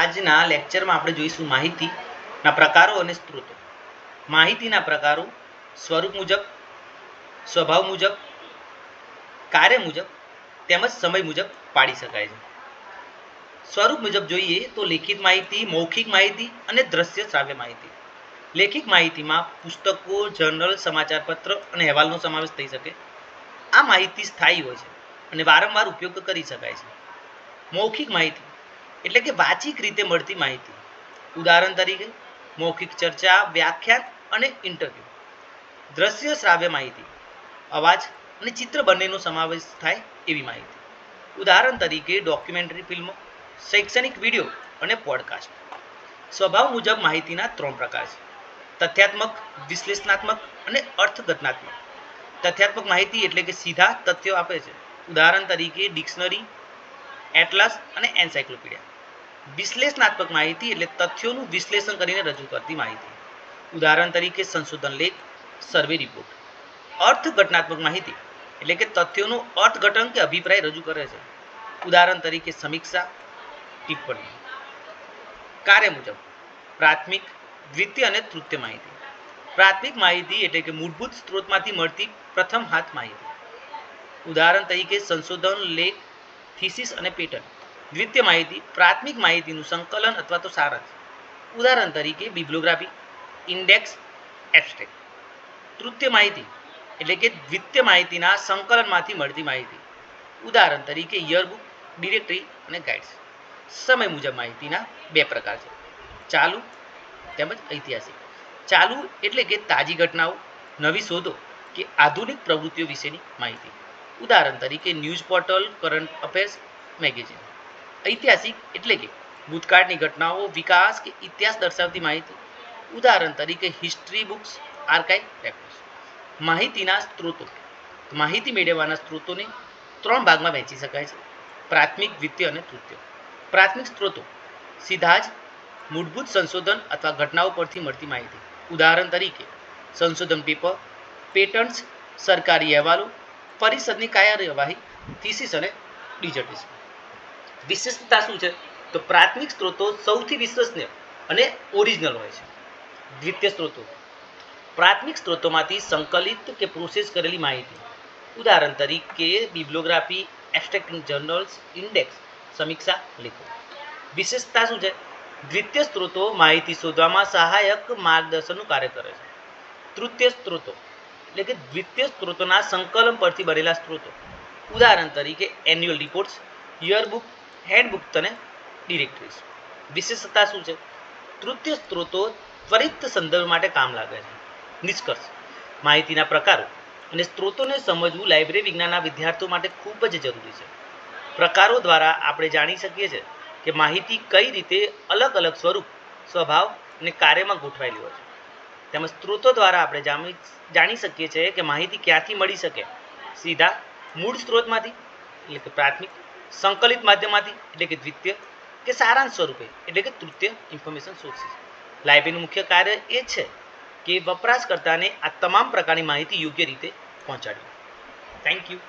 આજના લેક્ચરમાં આપણે જોઈશું માહિતીના પ્રકારો અને સ્ત્રોતો. માહિતીના પ્રકારો સ્વરૂપ મુજબ, સ્વભાવ મુજબ, કાર્ય મુજબ તેમજ સમય મુજબ પાડી શકાય છે. સ્વરૂપ મુજબ જોઈએ તો લેખિત માહિતી, મૌખિક માહિતી અને દ્રશ્ય શ્રાવ્ય માહિતી. લેખિત માહિતીમાં પુસ્તકો, જર્નલ, સમાચારપત્ર અને અહેવાલનો સમાવેશ થઈ શકે. આ માહિતી સ્થાયી હોય છે અને વારંવાર ઉપયોગ કરી શકાય છે. મૌખિક માહિતી એટલે કે વાચિક રીતે મળતી માહિતી. ઉદાહરણ તરીકે મૌખિક ચર્ચા, વ્યાખ્યાન અને ઇન્ટરવ્યૂ. દ્રશ્ય શ્રાવ્ય માહિતી અવાજ અને ચિત્ર બંનેનો સમાવેશ થાય એવી માહિતી. ઉદાહરણ તરીકે ડોક્યુમેન્ટરી ફિલ્મો, શૈક્ષણિક વિડીયો અને પોડકાસ્ટ. સ્વભાવ મુજબ માહિતીના 3 પ્રકાર છે: તથ્યાત્મક, વિશ્લેષણાત્મક અને અર્થઘટનાત્મક. તથ્યાત્મક માહિતી એટલે કે સીધા તથ્યો આપે છે. ઉદાહરણ તરીકે ડિક્શનરી, એટલસ અને એન્સાઇક્લોપીડિયા. વિશ્લેષણાત્મક માહિતી એટલે તથ્યોનું વિશ્લેષણ કરીને રજૂ કરતી માહિતી. ઉદાહરણ તરીકે સંશોધન લેખ, સર્વે રિપોર્ટ. અર્થઘટનાત્મક માહિતી એટલે કે તથ્યોનું અર્થઘટન કે અભિપ્રાય રજૂ કરે છે. ઉદાહરણ તરીકે સમીક્ષા, ટિપ્પણી. કાર્ય મુજબ પ્રાથમિક, દ્વિતીય અને તૃતીય માહિતી. પ્રાથમિક માહિતી એટલે કે મૂળભૂત સ્ત્રોતમાંથી મળતી પ્રથમ હાથ માહિતી. ઉદાહરણ તરીકે સંશોધન લેખ, થીસિસ અને પેટન્ટ. દ્વિતીય માહિતી પ્રાથમિક માહિતીનું સંકલન અથવા તો સારાંશ. ઉદાહરણ તરીકે બિબ્લિયોગ્રાફી, ઇન્ડેક્સ, એબ્સ્ટ્રેક્ટ. તૃતીય માહિતી એટલે કે દ્વિતીય માહિતીના સંકલનમાંથી મળતી માહિતી. ઉદાહરણ તરીકે યરબુક, ડિરેક્ટરી અને ગાઈડ્સ. સમય મુજબ માહિતીના 2 પ્રકાર છે: ચાલુ તેમજ ઐતિહાસિક. ચાલુ એટલે કે તાજી ઘટનાઓ, નવી શોધો કે આધુનિક પ્રવૃત્તિઓ વિશેની માહિતી. ઉદાહરણ તરીકે news portal, current affairs, magazine. ઐતિહાસિક એટલે કે ભૂતકાળની ઘટનાઓ, વિકાસ કે ઇતિહાસ દર્શાવતી માહિતી. ઉદાહરણ તરીકે હિસ્ટ્રી બુક્સ, આર્કાઇવ રેકોર્ડ્સ. માહિતીના સ્ત્રોતો. માહિતી મેળવવાના સ્ત્રોતોને 3 ભાગમાં વહેંચી શકાય છે: પ્રાથમિક, દ્વિતીય અને તૃતીય. પ્રાથમિક સ્ત્રોતો સીધા જ મૂળભૂત સંશોધન અથવા ઘટનાઓ પરથી મળતી માહિતી. ઉદાહરણ તરીકે સંશોધન પેપર, પેટન્ટ્સ, સરકારી અહેવાલો, પરિષદની કાર્યવાહી, થીસિસ અને ડિઝર્ટેશન. વિશિષ્ટતા શું છે? તો પ્રાથમિક સ્ત્રોતો સૌથી વિશ્વસનીય અને ઓરિજિનલ હોય છે. દ્વિતીય સ્ત્રોતો પ્રાથમિક સ્ત્રોતોમાંથી સંકલિત કે પ્રોસેસ કરેલી માહિતી. ઉદાહરણ તરીકે બિબ્લિયોગ્રાફી, એબ્સ્ટ્રેક્ટ જર્નલ્સ, ઇન્ડેક્સ, સમીક્ષા લેખો. વિશેષતા શું છે? દ્વિતીય સ્ત્રોતો માહિતી શોધવામાં સહાયક માર્ગદર્શનનું કાર્ય કરે છે. તૃતીય સ્ત્રોતો એટલે કે દ્વિતીય સ્ત્રોતોના સંકલન પરથી બનેલા સ્ત્રોતો. ઉદાહરણ તરીકે એન્યુઅલ રિપોર્ટ્સ, યરબુક, હેન્ડબુક અને ડિરેક્ટરીઝ. વિશેષતા શું છે? તૃતીય સ્ત્રોતો ત્વરિત સંદર્ભ માટે કામ લાગે છે. નિષ્કર્ષ: માહિતીના પ્રકારો અને સ્ત્રોતોને સમજવું લાઇબ્રેરી વિજ્ઞાનના વિદ્યાર્થીઓ માટે ખૂબ જ જરૂરી છે. પ્રકારો દ્વારા આપણે જાણી શકીએ છીએ કે માહિતી કઈ રીતે અલગ અલગ સ્વરૂપ, સ્વભાવ અને કાર્યમાં ગોઠવાયેલી હોય છે. તેમજ સ્ત્રોતો દ્વારા આપણે જાણી શકીએ છીએ કે માહિતી ક્યાંથી મળી શકે: સીધા મૂળ સ્ત્રોતમાંથી એટલે કે પ્રાથમિક, સંકલિત માધ્યમમાંથી એટલે કે દ્વિતીય, કે સારાંશ સ્વરૂપે એટલે કે તૃતીય ઇન્ફોર્મેશન સોર્સિસ. લાઇબ્રેરીનું મુખ્ય કાર્ય એ છે કે વપરાશકર્તાને આ તમામ પ્રકારની માહિતી યોગ્ય રીતે પહોંચાડવી. Thank you.